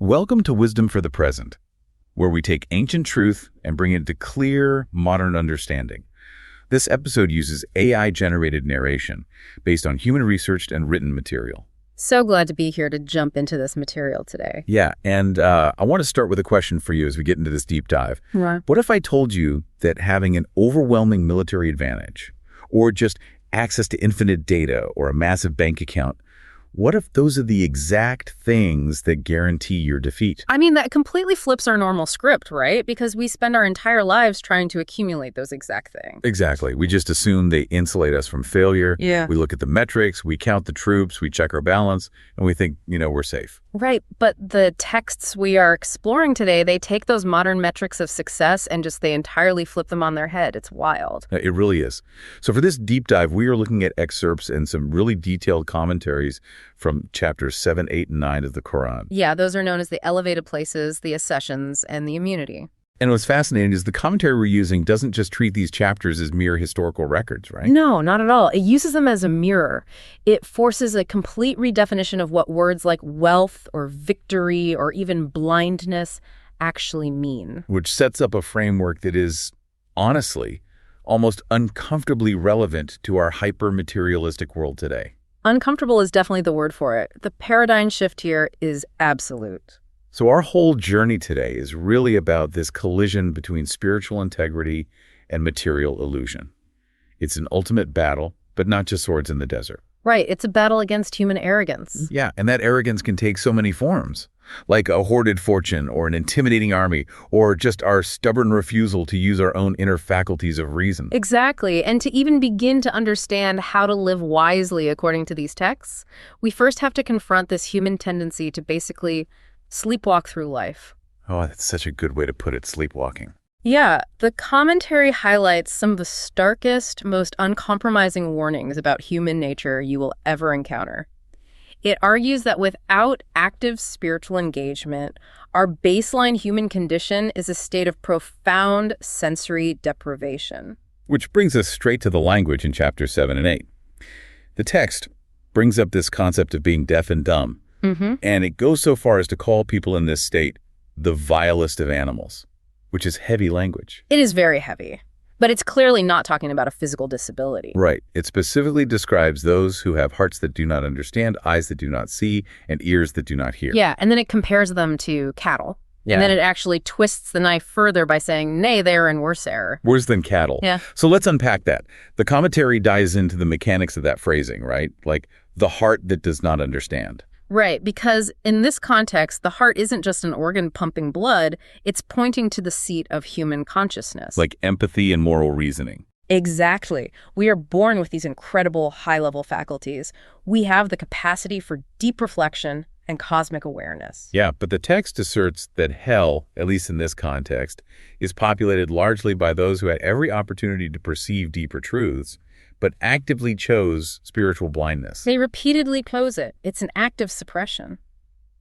Welcome to Wisdom for the Present, where we take ancient truth and bring it to clear, modern understanding. This episode uses AI-generated narration based on human researched and written material. So glad to be here to jump into this material today. Yeah, and I want to start with a question for you as we get into this deep dive. Right. What if I told you that having an overwhelming military advantage, or just access to infinite data, or a massive bank account, what if those are the exact things that guarantee your defeat? I mean, that completely flips our normal script, right? Because we spend our entire lives trying to accumulate those exact things. Exactly. We just assume they insulate us from failure. Yeah. We look at the metrics, we count the troops, we check our balance, and we think, we're safe. Right. But the texts we are exploring today, they take those modern metrics of success and they entirely flip them on their head. It's wild. It really is. So for this deep dive, we are looking at excerpts and some really detailed commentaries from chapters 7, 8, and 9 of the Qur'an. Yeah, those are known as the elevated places, the accessions, and the immunity. And what's fascinating is the commentary we're using doesn't just treat these chapters as mere historical records, right? No, not at all. It uses them as a mirror. It forces a complete redefinition of what words like wealth or victory or even blindness actually mean. Which sets up a framework that is, honestly, almost uncomfortably relevant to our hyper-materialistic world today. Uncomfortable is definitely the word for it. The paradigm shift here is absolute. So our whole journey today is really about this collision between spiritual integrity and material illusion. It's an ultimate battle, but not just swords in the desert. Right. It's a battle against human arrogance. Yeah, and that arrogance can take so many forms, like a hoarded fortune or an intimidating army, or just our stubborn refusal to use our own inner faculties of reason. Exactly. And to even begin to understand how to live wisely according to these texts, we first have to confront this human tendency to basically sleepwalk through life. Oh, that's such a good way to put it, sleepwalking. Yeah, the commentary highlights some of the starkest, most uncompromising warnings about human nature you will ever encounter. It argues that without active spiritual engagement, our baseline human condition is a state of profound sensory deprivation. Which brings us straight to the language in chapters 7 and 8. The text brings up this concept of being deaf and dumb, and it goes so far as to call people in this state the vilest of animals, which is heavy language. It is very heavy, but it's clearly not talking about a physical disability. Right. It specifically describes those who have hearts that do not understand, eyes that do not see, and ears that do not hear. Yeah, and then it compares them to cattle. Yeah. And then it actually twists the knife further by saying, nay, they are in worse error. Worse than cattle. Yeah. So let's unpack that. The commentary dives into the mechanics of that phrasing, right? Like the heart that does not understand. Right, because in this context, the heart isn't just an organ pumping blood, it's pointing to the seat of human consciousness. Like empathy and moral reasoning. Exactly. We are born with these incredible high-level faculties. We have the capacity for deep reflection and cosmic awareness. Yeah, but the text asserts that hell, at least in this context, is populated largely by those who had every opportunity to perceive deeper truths, but actively chose spiritual blindness. They repeatedly close it. It's an act of suppression.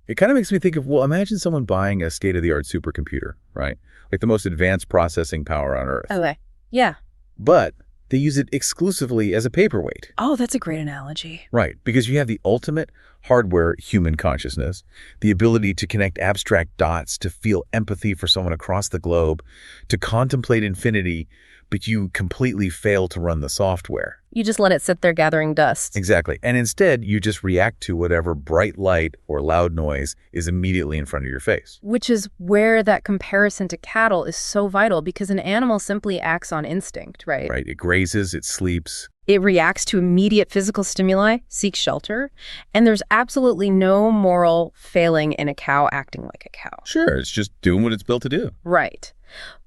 It kind of makes me think of, well, imagine someone buying a state-of-the-art supercomputer, right? Like the most advanced processing power on Earth. Okay. Yeah. But they use it exclusively as a paperweight. Oh, that's a great analogy. Right, because you have the ultimate hardware human consciousness, the ability to connect abstract dots, to feel empathy for someone across the globe, to contemplate infinity, but you completely fail to run the software. You just let it sit there gathering dust. Exactly. And instead, you just react to whatever bright light or loud noise is immediately in front of your face. Which is where that comparison to cattle is so vital, because an animal simply acts on instinct, right? Right. It grazes, it sleeps. It reacts to immediate physical stimuli, seeks shelter, and there's absolutely no moral failing in a cow acting like a cow. Sure, it's just doing what it's built to do. Right.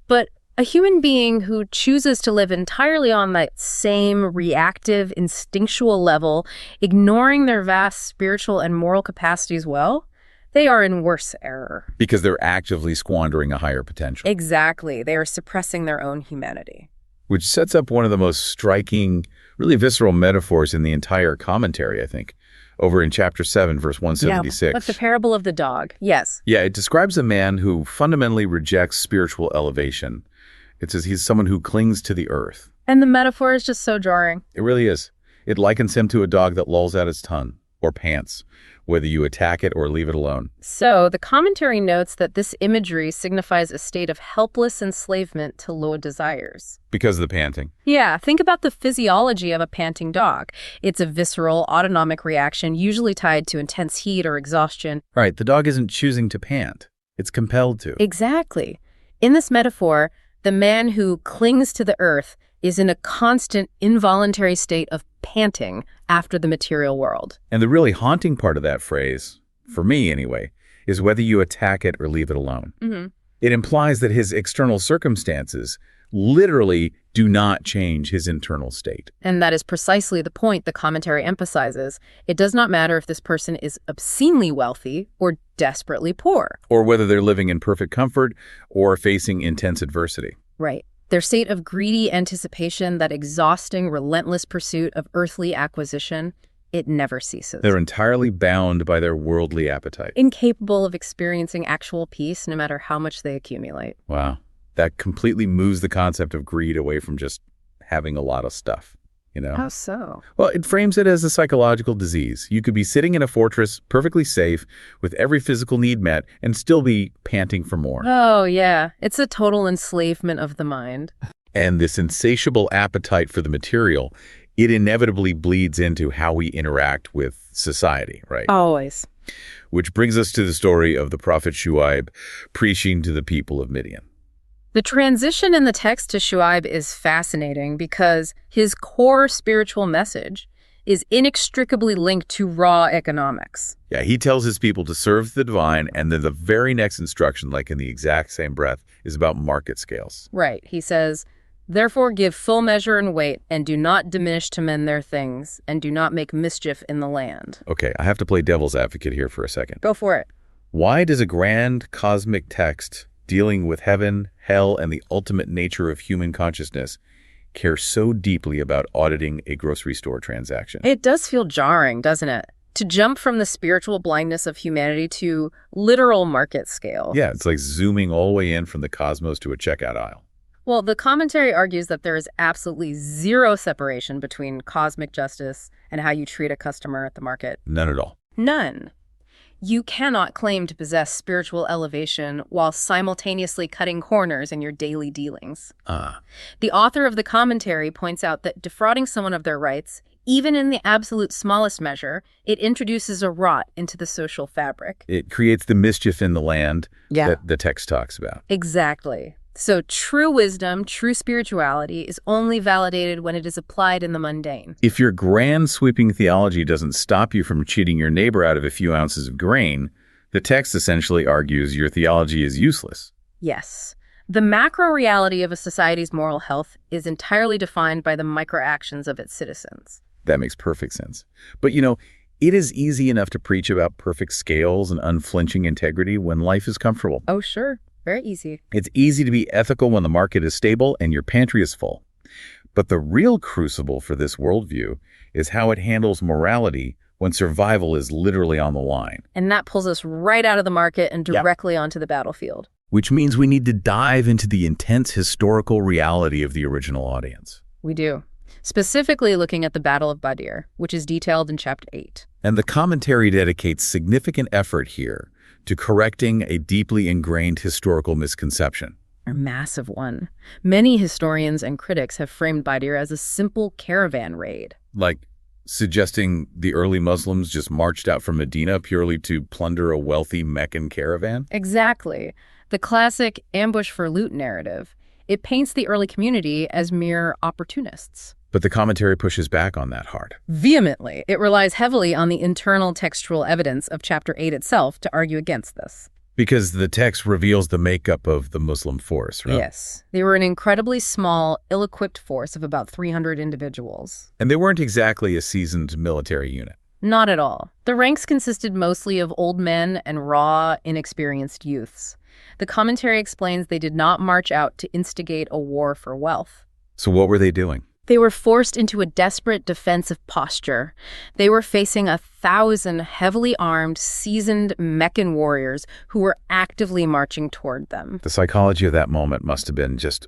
But a human being who chooses to live entirely on that same reactive, instinctual level, ignoring their vast spiritual and moral capacities, well, they are in worse error. Because they're actively squandering a higher potential. Exactly. They are suppressing their own humanity. Which sets up one of the most striking, really visceral metaphors in the entire commentary, I think, over in chapter 7, verse 176. Yeah, that's the parable of the dog. Yes. Yeah, it describes a man who fundamentally rejects spiritual elevation. It says he's someone who clings to the earth. And the metaphor is just so jarring. It really is. It likens him to a dog that lolls out its tongue, or pants, whether you attack it or leave it alone. So the commentary notes that this imagery signifies a state of helpless enslavement to low desires. Because of the panting. Yeah, think about the physiology of a panting dog. It's a visceral, autonomic reaction, usually tied to intense heat or exhaustion. Right, the dog isn't choosing to pant. It's compelled to. Exactly. In this metaphor, the man who clings to the earth is in a constant, involuntary state of panting after the material world. And the really haunting part of that phrase, for me anyway, is whether you attack it or leave it alone. Mm-hmm. It implies that his external circumstances literally do not change his internal state. And that is precisely the point the commentary emphasizes. It does not matter if this person is obscenely wealthy or desperately poor. Or whether they're living in perfect comfort or facing intense adversity. Right. Their state of greedy anticipation, that exhausting, relentless pursuit of earthly acquisition, it never ceases. They're entirely bound by their worldly appetite. Incapable of experiencing actual peace no matter how much they accumulate. Wow. That completely moves the concept of greed away from just having a lot of stuff, you know? How so? Well, it frames it as a psychological disease. You could be sitting in a fortress, perfectly safe, with every physical need met, and still be panting for more. Oh, yeah. It's a total enslavement of the mind. And this insatiable appetite for the material, it inevitably bleeds into how we interact with society, right? Always. Which brings us to the story of the prophet Shu'aib preaching to the people of Midian. The transition in the text to Shu'aib is fascinating because his core spiritual message is inextricably linked to raw economics. Yeah, he tells his people to serve the divine, and then the very next instruction, like in the exact same breath, is about market scales. Right. He says, "Therefore give full measure and weight, and do not diminish to men their things, and do not make mischief in the land." Okay, I have to play devil's advocate here for a second. Go for it. Why does a grand cosmic text dealing with heaven, hell, and the ultimate nature of human consciousness care so deeply about auditing a grocery store transaction? It does feel jarring, doesn't it? To jump from the spiritual blindness of humanity to literal market scale. Yeah, it's like zooming all the way in from the cosmos to a checkout aisle. Well, the commentary argues that there is absolutely zero separation between cosmic justice and how you treat a customer at the market. None at all. None. You cannot claim to possess spiritual elevation while simultaneously cutting corners in your daily dealings. The author of the commentary points out that defrauding someone of their rights, even in the absolute smallest measure, it introduces a rot into the social fabric. It creates the mischief in the land that the text talks about. Exactly. So true wisdom, true spirituality is only validated when it is applied in the mundane. If your grand sweeping theology doesn't stop you from cheating your neighbor out of a few ounces of grain, the text essentially argues your theology is useless. Yes. The macro reality of a society's moral health is entirely defined by the microactions of its citizens. That makes perfect sense. But you know, it is easy enough to preach about perfect scales and unflinching integrity when life is comfortable. Oh, sure. Very easy. It's easy to be ethical when the market is stable and your pantry is full. But the real crucible for this worldview is how it handles morality when survival is literally on the line. And that pulls us right out of the market and directly onto the battlefield. Which means we need to dive into the intense historical reality of the original audience. We do. Specifically looking at the Battle of Badr, which is detailed in Chapter 8. And the commentary dedicates significant effort here to correcting a deeply ingrained historical misconception. A massive one. Many historians and critics have framed Badr as a simple caravan raid. Like suggesting the early Muslims just marched out from Medina purely to plunder a wealthy Meccan caravan? Exactly. The classic ambush for loot narrative. It paints the early community as mere opportunists. But the commentary pushes back on that hard. Vehemently. It relies heavily on the internal textual evidence of Chapter 8 itself to argue against this. Because the text reveals the makeup of the Muslim force, right? Yes. They were an incredibly small, ill-equipped force of about 300 individuals. And they weren't exactly a seasoned military unit. Not at all. The ranks consisted mostly of old men and raw, inexperienced youths. The commentary explains they did not march out to instigate a war for wealth. So what were they doing? They were forced into a desperate defensive posture. They were facing 1,000 heavily armed, seasoned Meccan warriors who were actively marching toward them. The psychology of that moment must have been just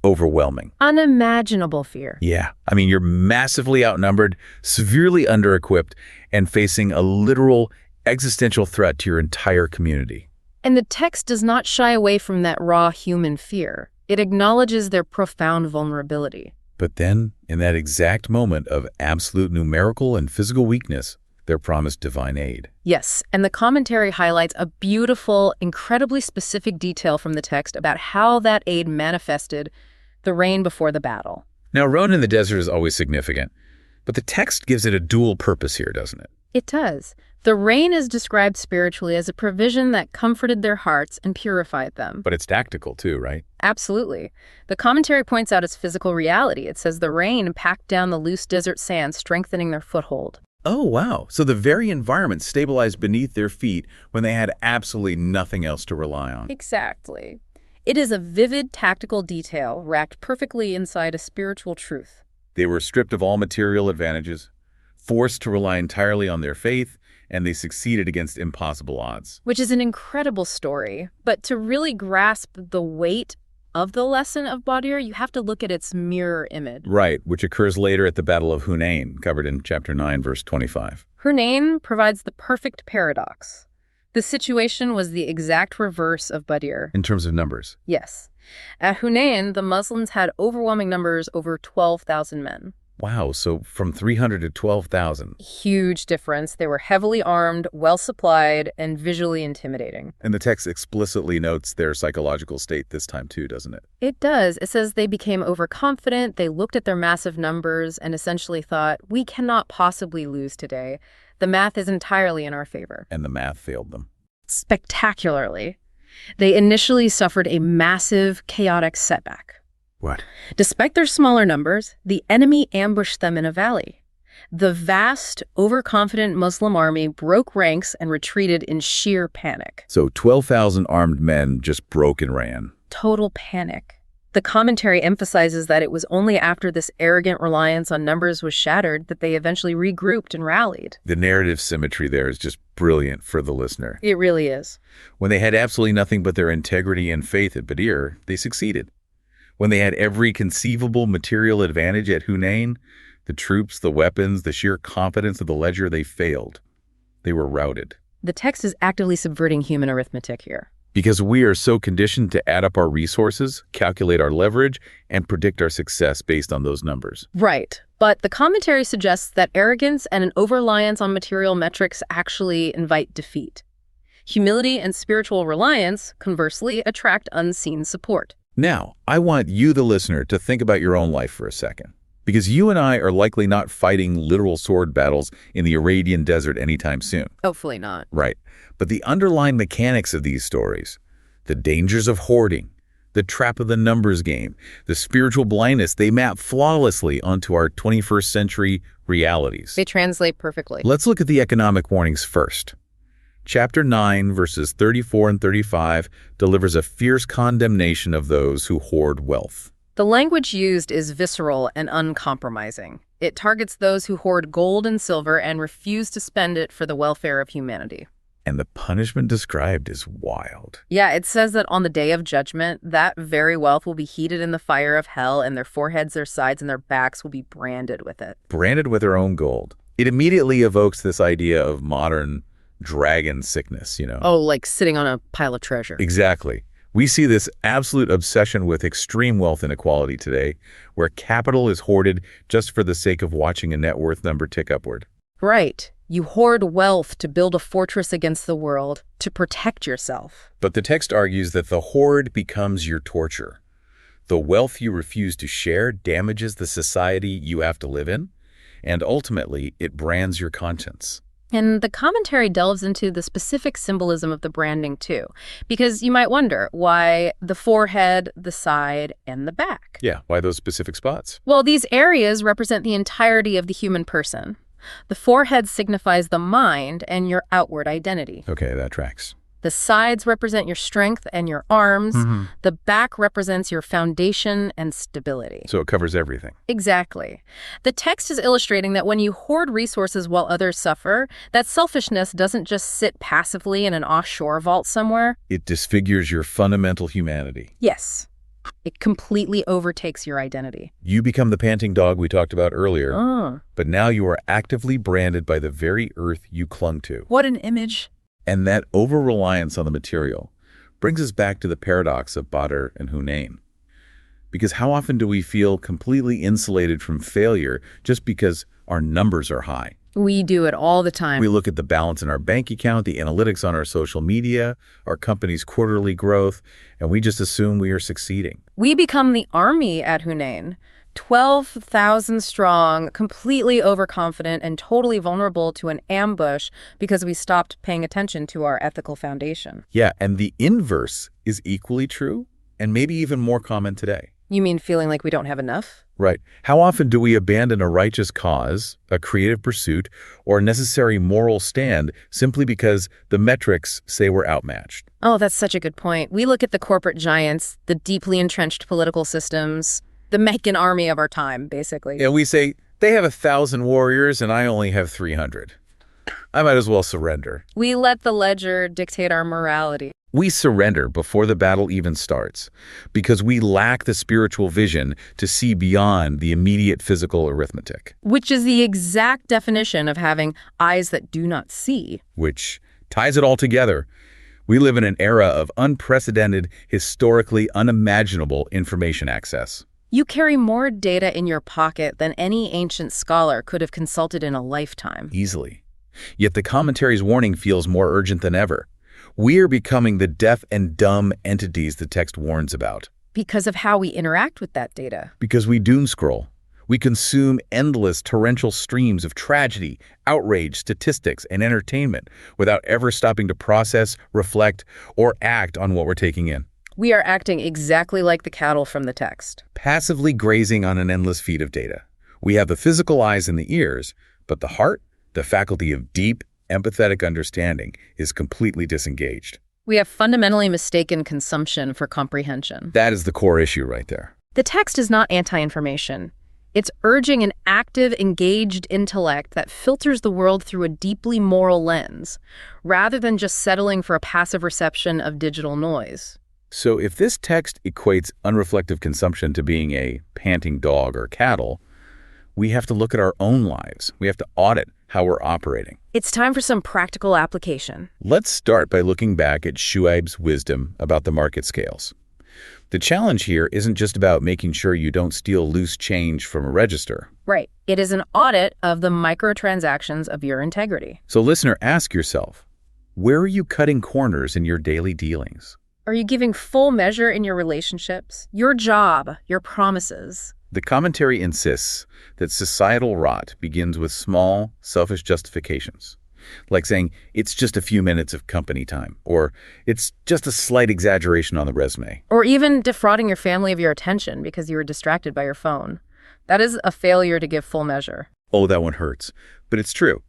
Overwhelming. Unimaginable fear. Yeah. I mean, you're massively outnumbered, severely under-equipped, and facing a literal existential threat to your entire community. And the text does not shy away from that raw human fear. It acknowledges their profound vulnerability. But then, in that exact moment of absolute numerical and physical weakness, they're promised divine aid. Yes, and the commentary highlights a beautiful, incredibly specific detail from the text about how that aid manifested the rain before the battle. Now, rain in the desert is always significant, but the text gives it a dual purpose here, doesn't it? It does. The rain is described spiritually as a provision that comforted their hearts and purified them. But it's tactical too, right? Absolutely. The commentary points out its physical reality. It says the rain packed down the loose desert sand, strengthening their foothold. Oh, wow. So the very environment stabilized beneath their feet when they had absolutely nothing else to rely on. Exactly. It is a vivid tactical detail wrapped perfectly inside a spiritual truth. They were stripped of all material advantages, forced to rely entirely on their faith, and they succeeded against impossible odds. Which is an incredible story. But to really grasp the weight of the lesson of Badr, you have to look at its mirror image. Right, which occurs later at the Battle of Hunain, covered in chapter 9, verse 25. Hunain provides the perfect paradox. The situation was the exact reverse of Badr. In terms of numbers? Yes. At Hunain, the Muslims had overwhelming numbers, over 12,000 men. Wow, so from 300 to 12,000. Huge difference. They were heavily armed, well-supplied, and visually intimidating. And the text explicitly notes their psychological state this time too, doesn't it? It does. It says they became overconfident, they looked at their massive numbers, and essentially thought, we cannot possibly lose today. The math is entirely in our favor. And the math failed them. Spectacularly. They initially suffered a massive, chaotic setback. What? Despite their smaller numbers, the enemy ambushed them in a valley. The vast, overconfident Muslim army broke ranks and retreated in sheer panic. So 12,000 armed men just broke and ran. Total panic. The commentary emphasizes that it was only after this arrogant reliance on numbers was shattered that they eventually regrouped and rallied. The narrative symmetry there is just brilliant for the listener. It really is. When they had absolutely nothing but their integrity and faith at Badr, they succeeded. When they had every conceivable material advantage at Hunain, the troops, the weapons, the sheer confidence of the ledger, they failed. They were routed. The text is actively subverting human arithmetic here. Because we are so conditioned to add up our resources, calculate our leverage, and predict our success based on those numbers. Right. But the commentary suggests that arrogance and an over-reliance on material metrics actually invite defeat. Humility and spiritual reliance, conversely, attract unseen support. Now, I want you, the listener, to think about your own life for a second. Because you and I are likely not fighting literal sword battles in the Arabian desert anytime soon. Hopefully not. Right. But the underlying mechanics of these stories, the dangers of hoarding, the trap of the numbers game, the spiritual blindness, they map flawlessly onto our 21st century realities. They translate perfectly. Let's look at the economic warnings first. Chapter 9, verses 34 and 35 delivers a fierce condemnation of those who hoard wealth. The language used is visceral and uncompromising. It targets those who hoard gold and silver and refuse to spend it for the welfare of humanity. And the punishment described is wild. Yeah, it says that on the day of judgment, that very wealth will be heated in the fire of hell, and their foreheads, their sides, and their backs will be branded with it. Branded with their own gold. It immediately evokes this idea of modern dragon sickness, Oh, like sitting on a pile of treasure. Exactly. We see this absolute obsession with extreme wealth inequality today, where capital is hoarded just for the sake of watching a net worth number tick upward. Right. You hoard wealth to build a fortress against the world, to protect yourself. But the text argues that the hoard becomes your torture. The wealth you refuse to share damages the society you have to live in, and ultimately, it brands your conscience. And the commentary delves into the specific symbolism of the branding, too. Because you might wonder why the forehead, the side, and the back. Yeah, why those specific spots? Well, these areas represent the entirety of the human person. The forehead signifies the mind and your outward identity. Okay, that tracks. The sides represent your strength and your arms. The back represents your foundation and stability. So it covers everything. Exactly. The text is illustrating that when you hoard resources while others suffer, that selfishness doesn't just sit passively in an offshore vault somewhere. It disfigures your fundamental humanity. Yes. It completely overtakes your identity. You become the panting dog we talked about earlier, Oh, but now you are actively branded by the very earth you clung to. what an image. And that over-reliance on the material brings us back to the paradox of Badr and Hunain. Because how often do we feel completely insulated from failure just because our numbers are high? We do it all the time. We look at the balance in our bank account, the analytics on our social media, our company's quarterly growth, and we just assume we are succeeding. We become the army at Hunain, 12,000 strong, completely overconfident, and totally vulnerable to an ambush because we stopped paying attention to our ethical foundation. Yeah, and the inverse is equally true, and maybe even more common today. You mean feeling like we don't have enough? Right. How often do we abandon a righteous cause, a creative pursuit, or a necessary moral stand simply because the metrics say we're outmatched? Oh, that's such a good point. We look at the corporate giants, the deeply entrenched political systems, the Meccan army of our time, basically. And we say, they have 1,000 warriors and I only have 300. I might as well surrender. We let the ledger dictate our morality. We surrender before the battle even starts because we lack the spiritual vision to see beyond the immediate physical arithmetic. Which is the exact definition of having eyes that do not see. Which ties it all together. We live in an era of unprecedented, historically unimaginable information access. You carry more data in your pocket than any ancient scholar could have consulted in a lifetime. Easily. Yet the commentary's warning feels more urgent than ever. We are becoming the deaf and dumb entities the text warns about. Because of how we interact with that data. Because we doom scroll. We consume endless torrential streams of tragedy, outrage, statistics, and entertainment without ever stopping to process, reflect, or act on what we're taking in. We are acting exactly like the cattle from the text. Passively grazing on an endless feed of data. We have the physical eyes and the ears, but the heart, the faculty of deep, empathetic understanding, is completely disengaged. We have fundamentally mistaken consumption for comprehension. That is the core issue right there. The text is not anti-information. It's urging an active, engaged intellect that filters the world through a deeply moral lens, rather than just settling for a passive reception of digital noise. So if this text equates unreflective consumption to being a panting dog or cattle, we have to look at our own lives. We have to audit how we're operating. It's time for some practical application. Let's start by looking back at Shuaib's wisdom about the market scales. The challenge here isn't just about making sure you don't steal loose change from a register. Right. It is an audit of the microtransactions of your integrity. So listener, ask yourself, where are you cutting corners in your daily dealings? Are you giving full measure in your relationships, your job, your promises? The commentary insists that societal rot begins with small, selfish justifications, like saying, it's just a few minutes of company time, or it's just a slight exaggeration on the resume. Or even defrauding your family of your attention because you were distracted by your phone. That is a failure to give full measure. Oh, that one hurts, but it's true.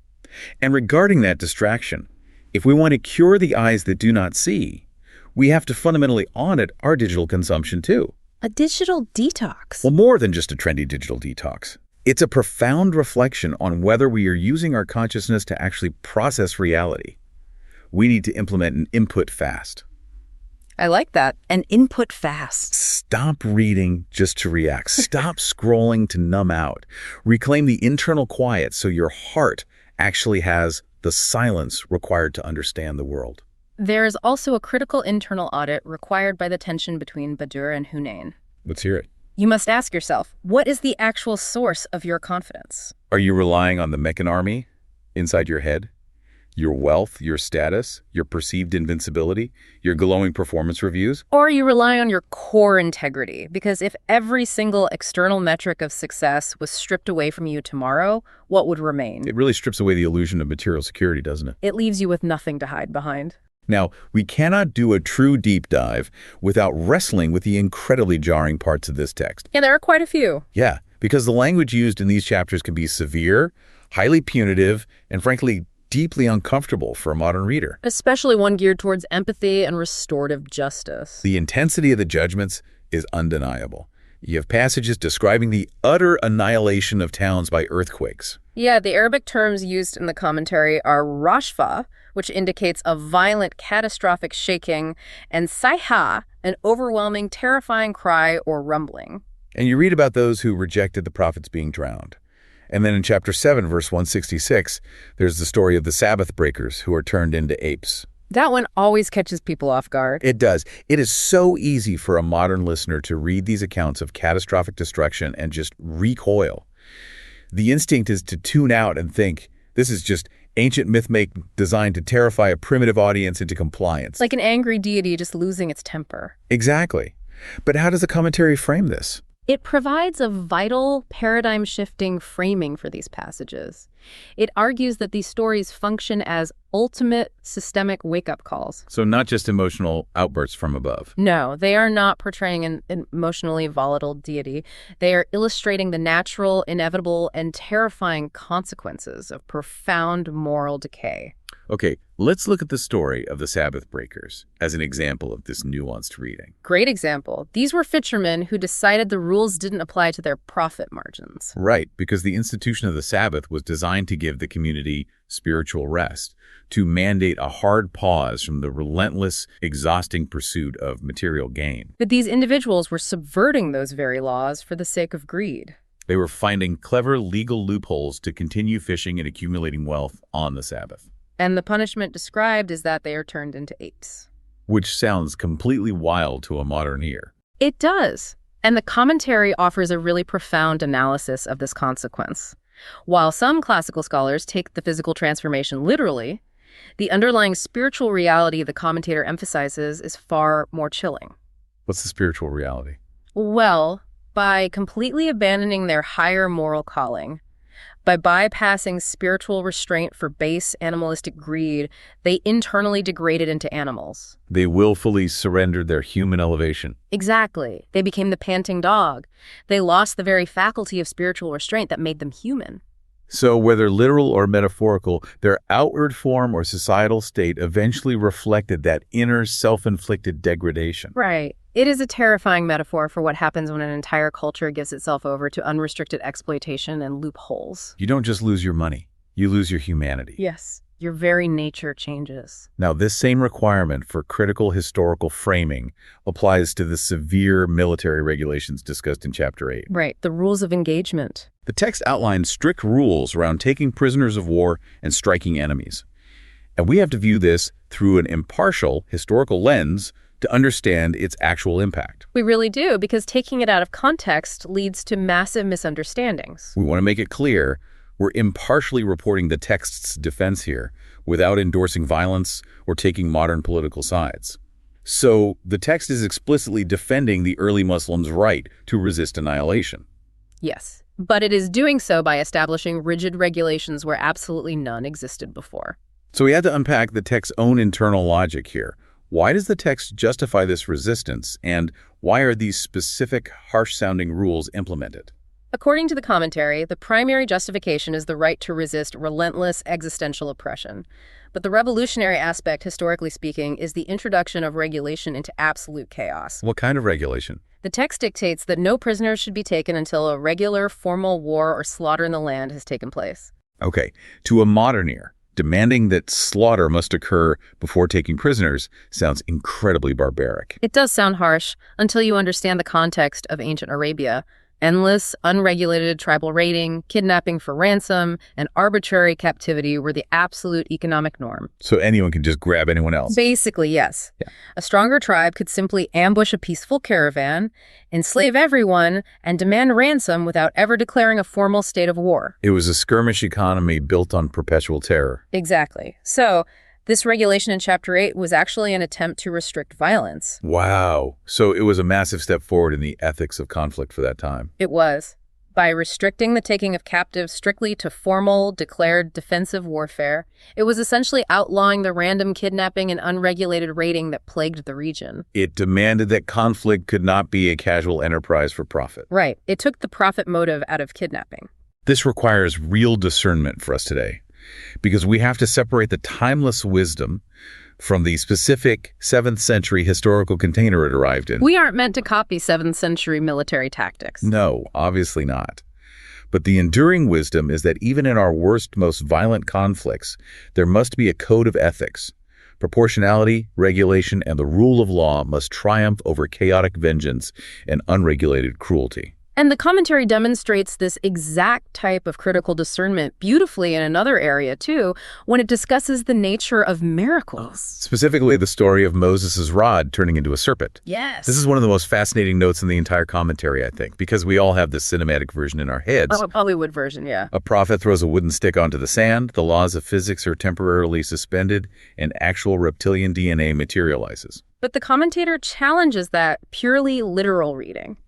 And regarding that distraction, if we want to cure the eyes that do not see, we have to fundamentally audit our digital consumption too. A digital detox. Well, more than just a trendy digital detox. It's a profound reflection on whether we are using our consciousness to actually process reality. We need to implement an input fast. I like that. An input fast. Stop reading just to react. Stop scrolling to numb out. Reclaim the internal quiet so your heart actually has the silence required to understand the world. There is also a critical internal audit required by the tension between Badr and Hunain. Let's hear it. You must ask yourself, what is the actual source of your confidence? Are you relying on the Meccan army inside your head? Your wealth, your status, your perceived invincibility, your glowing performance reviews? Or are you relying on your core integrity? Because if every single external metric of success was stripped away from you tomorrow, what would remain? It really strips away the illusion of material security, doesn't it? It leaves you with nothing to hide behind. Now, we cannot do a true deep dive without wrestling with the incredibly jarring parts of this text. Yeah, there are quite a few. Yeah, because the language used in these chapters can be severe, highly punitive, and frankly, deeply uncomfortable for a modern reader. Especially one geared towards empathy and restorative justice. The intensity of the judgments is undeniable. You have passages describing the utter annihilation of towns by earthquakes. Yeah, the Arabic terms used in the commentary are rashfa, which indicates a violent, catastrophic shaking, and sayha, an overwhelming, terrifying cry or rumbling. And you read about those who rejected the prophets being drowned. And then in chapter 7, verse 166, there's the story of the Sabbath breakers who are turned into apes. That one always catches people off guard. It does. It is so easy for a modern listener to read these accounts of catastrophic destruction and just recoil. The instinct is to tune out and think, this is just ancient myth-make designed to terrify a primitive audience into compliance. Like an angry deity just losing its temper. Exactly. But how does the commentary frame this? It provides a vital, paradigm-shifting framing for these passages. It argues that these stories function as ultimate systemic wake-up calls. So not just emotional outbursts from above. No, they are not portraying an emotionally volatile deity. They are illustrating the natural, inevitable, and terrifying consequences of profound moral decay. Okay, let's look at the story of the Sabbath breakers as an example of this nuanced reading. Great example. These were fishermen who decided the rules didn't apply to their profit margins. Right, because the institution of the Sabbath was designed to give the community spiritual rest, to mandate a hard pause from the relentless, exhausting pursuit of material gain. But these individuals were subverting those very laws for the sake of greed. They were finding clever legal loopholes to continue fishing and accumulating wealth on the Sabbath. And the punishment described is that they are turned into apes. Which sounds completely wild to a modern ear. It does. And the commentary offers a really profound analysis of this consequence. While some classical scholars take the physical transformation literally, the underlying spiritual reality the commentator emphasizes is far more chilling. What's the spiritual reality? Well, by completely abandoning their higher moral calling, by bypassing spiritual restraint for base animalistic greed, they internally degraded into animals. They willfully surrendered their human elevation. Exactly. They became the panting dog. They lost the very faculty of spiritual restraint that made them human. So whether literal or metaphorical, their outward form or societal state eventually reflected that inner self-inflicted degradation. Right. It is a terrifying metaphor for what happens when an entire culture gives itself over to unrestricted exploitation and loopholes. You don't just lose your money, you lose your humanity. Yes. Your very nature changes. Now, this same requirement for critical historical framing applies to the severe military regulations discussed in Chapter 8. Right. The rules of engagement. The text outlines strict rules around taking prisoners of war and striking enemies. And we have to view this through an impartial historical lens to understand its actual impact. We really do, because taking it out of context leads to massive misunderstandings. We want to make it clear we're impartially reporting the text's defense here without endorsing violence or taking modern political sides. So the text is explicitly defending the early Muslims' right to resist annihilation. Yes, but it is doing so by establishing rigid regulations where absolutely none existed before. So we had to unpack the text's own internal logic here. Why does the text justify this resistance, and why are these specific, harsh-sounding rules implemented? According to the commentary, the primary justification is the right to resist relentless existential oppression. But the revolutionary aspect, historically speaking, is the introduction of regulation into absolute chaos. What kind of regulation? The text dictates that no prisoners should be taken until a regular, formal war or slaughter in the land has taken place. Okay, to a modern ear, demanding that slaughter must occur before taking prisoners sounds incredibly barbaric. It does sound harsh until you understand the context of ancient Arabia. Endless, unregulated tribal raiding, kidnapping for ransom, and arbitrary captivity were the absolute economic norm. So anyone can just grab anyone else? Basically, yes. Yeah. A stronger tribe could simply ambush a peaceful caravan, enslave everyone, and demand ransom without ever declaring a formal state of war. It was a skirmish economy built on perpetual terror. Exactly. So, this regulation in Chapter 8 was actually an attempt to restrict violence. Wow. So it was a massive step forward in the ethics of conflict for that time. It was. By restricting the taking of captives strictly to formal, declared defensive warfare, it was essentially outlawing the random kidnapping and unregulated raiding that plagued the region. It demanded that conflict could not be a casual enterprise for profit. Right. It took the profit motive out of kidnapping. This requires real discernment for us today, because we have to separate the timeless wisdom from the specific 7th century historical container it arrived in. We aren't meant to copy 7th century military tactics. No, obviously not. But the enduring wisdom is that even in our worst, most violent conflicts, there must be a code of ethics. Proportionality, regulation, and the rule of law must triumph over chaotic vengeance and unregulated cruelty. And the commentary demonstrates this exact type of critical discernment beautifully in another area, too, when it discusses the nature of miracles. Specifically, the story of Moses' rod turning into a serpent. Yes. This is one of the most fascinating notes in the entire commentary, I think, because we all have this cinematic version in our heads. Oh, a Hollywood version, yeah. A prophet throws a wooden stick onto the sand, the laws of physics are temporarily suspended, and actual reptilian DNA materializes. But the commentator challenges that purely literal reading.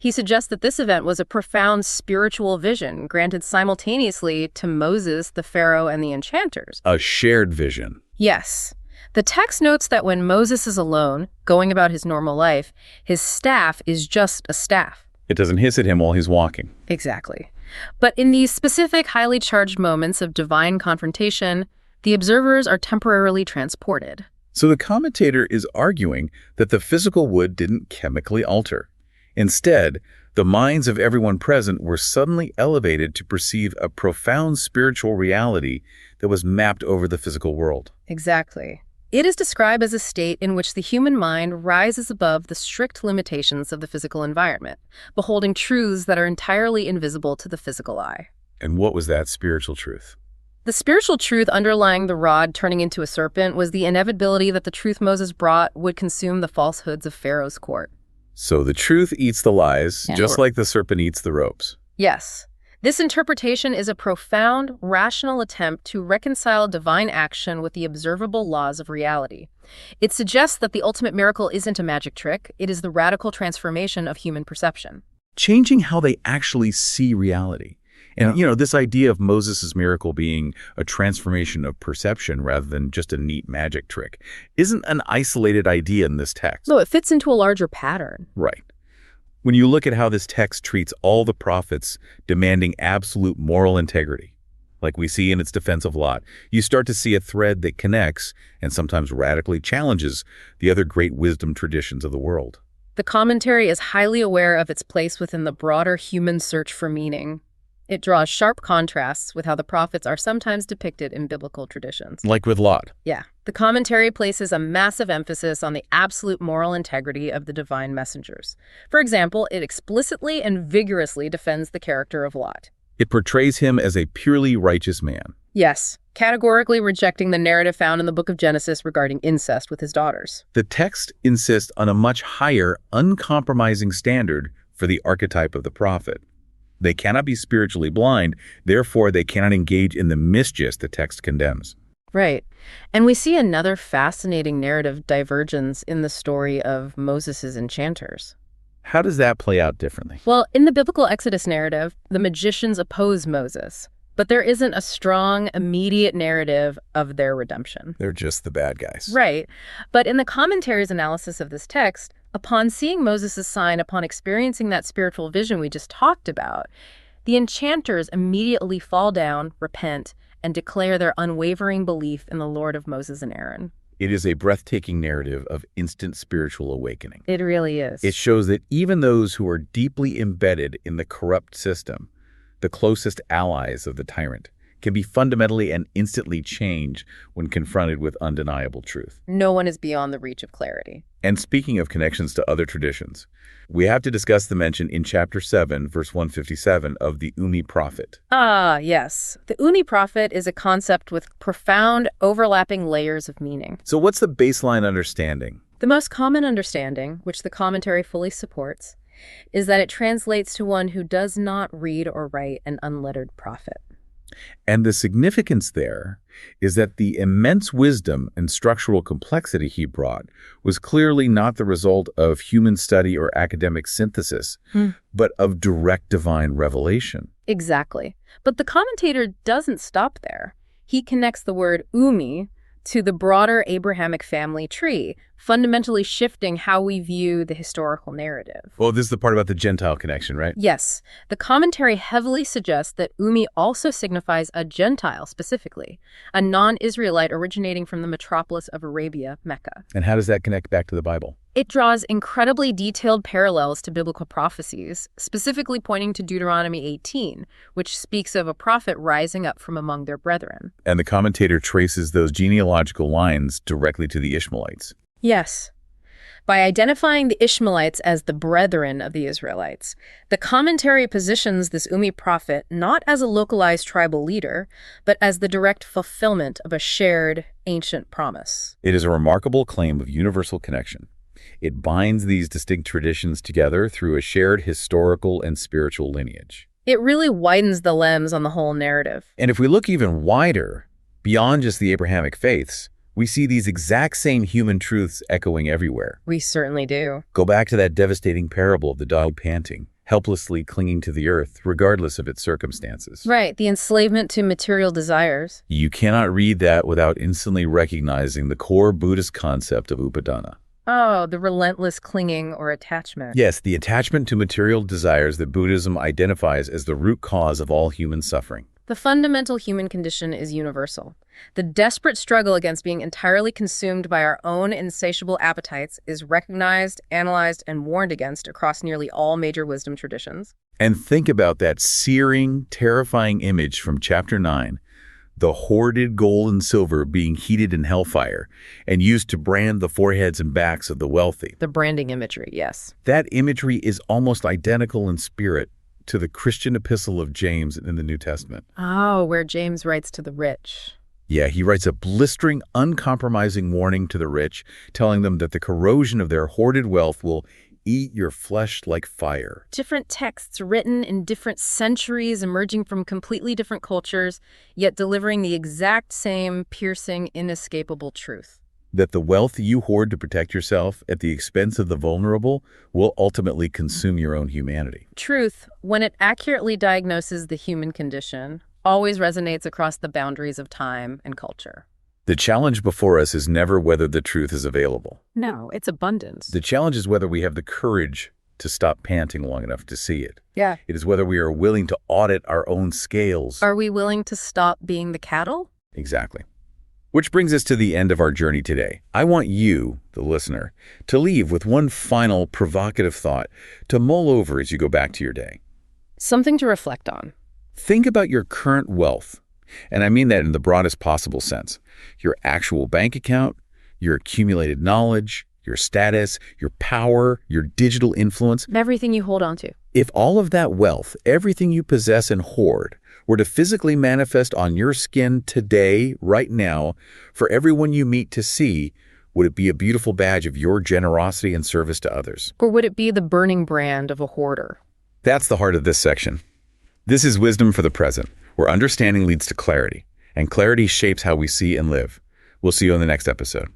He suggests that this event was a profound spiritual vision granted simultaneously to Moses, the Pharaoh, and the enchanters. A shared vision. Yes. The text notes that when Moses is alone, going about his normal life, his staff is just a staff. It doesn't hiss at him while he's walking. Exactly. But in these specific, highly charged moments of divine confrontation, the observers are temporarily transported. So the commentator is arguing that the physical wood didn't chemically alter. Instead, the minds of everyone present were suddenly elevated to perceive a profound spiritual reality that was mapped over the physical world. Exactly. It is described as a state in which the human mind rises above the strict limitations of the physical environment, beholding truths that are entirely invisible to the physical eye. And what was that spiritual truth? The spiritual truth underlying the rod turning into a serpent was the inevitability that the truth Moses brought would consume the falsehoods of Pharaoh's court. So the truth eats the lies, just like the serpent eats the ropes. Yes. This interpretation is a profound, rational attempt to reconcile divine action with the observable laws of reality. It suggests that the ultimate miracle isn't a magic trick, it is the radical transformation of human perception. Changing how they actually see reality. And, this idea of Moses' miracle being a transformation of perception rather than just a neat magic trick isn't an isolated idea in this text. No, it fits into a larger pattern. Right. When you look at how this text treats all the prophets demanding absolute moral integrity, like we see in its defense of Lot, you start to see a thread that connects and sometimes radically challenges the other great wisdom traditions of the world. The commentary is highly aware of its place within the broader human search for meaning. It draws sharp contrasts with how the prophets are sometimes depicted in biblical traditions. Like with Lot. Yeah. The commentary places a massive emphasis on the absolute moral integrity of the divine messengers. For example, it explicitly and vigorously defends the character of Lot. It portrays him as a purely righteous man. Yes, categorically rejecting the narrative found in the book of Genesis regarding incest with his daughters. The text insists on a much higher, uncompromising standard for the archetype of the prophet. They cannot be spiritually blind, therefore they cannot engage in the mischief the text condemns. Right. And we see another fascinating narrative divergence in the story of Moses' enchanters. How does that play out differently? Well, in the biblical Exodus narrative, the magicians oppose Moses, but there isn't a strong, immediate narrative of their redemption. They're just the bad guys. Right. But in the commentary's analysis of this text, upon seeing Moses' sign, upon experiencing that spiritual vision we just talked about, the enchanters immediately fall down, repent, and declare their unwavering belief in the Lord of Moses and Aaron. It is a breathtaking narrative of instant spiritual awakening. It really is. It shows that even those who are deeply embedded in the corrupt system, the closest allies of the tyrant, can be fundamentally and instantly changed when confronted with undeniable truth. No one is beyond the reach of clarity. And speaking of connections to other traditions, we have to discuss the mention in chapter 7, verse 157 of the Umi prophet. Ah, yes. The Umi prophet is a concept with profound, overlapping layers of meaning. So what's the baseline understanding? The most common understanding, which the commentary fully supports, is that it translates to one who does not read or write an unlettered prophet. And the significance there is that the immense wisdom and structural complexity he brought was clearly not the result of human study or academic synthesis, but of direct divine revelation. Exactly. But the commentator doesn't stop there. He connects the word Umi to the broader Abrahamic family tree, fundamentally shifting how we view the historical narrative. Well, this is the part about the Gentile connection, right? Yes. The commentary heavily suggests that Umi also signifies a Gentile specifically, a non-Israelite originating from the metropolis of Arabia, Mecca. And how does that connect back to the Bible? It draws incredibly detailed parallels to biblical prophecies, specifically pointing to Deuteronomy 18, which speaks of a prophet rising up from among their brethren. And the commentator traces those genealogical lines directly to the Ishmaelites. Yes. By identifying the Ishmaelites as the brethren of the Israelites, the commentary positions this Ummi prophet not as a localized tribal leader, but as the direct fulfillment of a shared, ancient promise. It is a remarkable claim of universal connection. It binds these distinct traditions together through a shared historical and spiritual lineage. It really widens the lens on the whole narrative. And if we look even wider, beyond just the Abrahamic faiths, we see these exact same human truths echoing everywhere. We certainly do. Go back to that devastating parable of the dog panting, helplessly clinging to the earth, regardless of its circumstances. Right, the enslavement to material desires. You cannot read that without instantly recognizing the core Buddhist concept of upadana. Oh, the relentless clinging or attachment. Yes, the attachment to material desires that Buddhism identifies as the root cause of all human suffering. The fundamental human condition is universal. The desperate struggle against being entirely consumed by our own insatiable appetites is recognized, analyzed, and warned against across nearly all major wisdom traditions. And think about that searing, terrifying image from Chapter 9, the hoarded gold and silver being heated in hellfire and used to brand the foreheads and backs of the wealthy. The branding imagery, yes. That imagery is almost identical in spirit to the Christian epistle of James in the New Testament. Oh, where James writes to the rich. Yeah, he writes a blistering, uncompromising warning to the rich, telling them that the corrosion of their hoarded wealth will eat your flesh like fire. Different texts written in different centuries, emerging from completely different cultures, yet delivering the exact same piercing, inescapable truth. That the wealth you hoard to protect yourself at the expense of the vulnerable will ultimately consume your own humanity. Truth, when it accurately diagnoses the human condition, always resonates across the boundaries of time and culture. The challenge before us is never whether the truth is available. No, it's abundance. The challenge is whether we have the courage to stop panting long enough to see it. Yeah. It is whether we are willing to audit our own scales. Are we willing to stop being the cattle? Exactly. Which brings us to the end of our journey today. I want you, the listener, to leave with one final provocative thought to mull over as you go back to your day. Something to reflect on. Think about your current wealth, and I mean that in the broadest possible sense. Your actual bank account, your accumulated knowledge, your status, your power, your digital influence. Everything you hold on to. If all of that wealth, everything you possess and hoard, were to physically manifest on your skin today, right now, for everyone you meet to see, would it be a beautiful badge of your generosity and service to others? Or would it be the burning brand of a hoarder? That's the heart of this section. This is Wisdom for the Present, where understanding leads to clarity, and clarity shapes how we see and live. We'll see you in the next episode.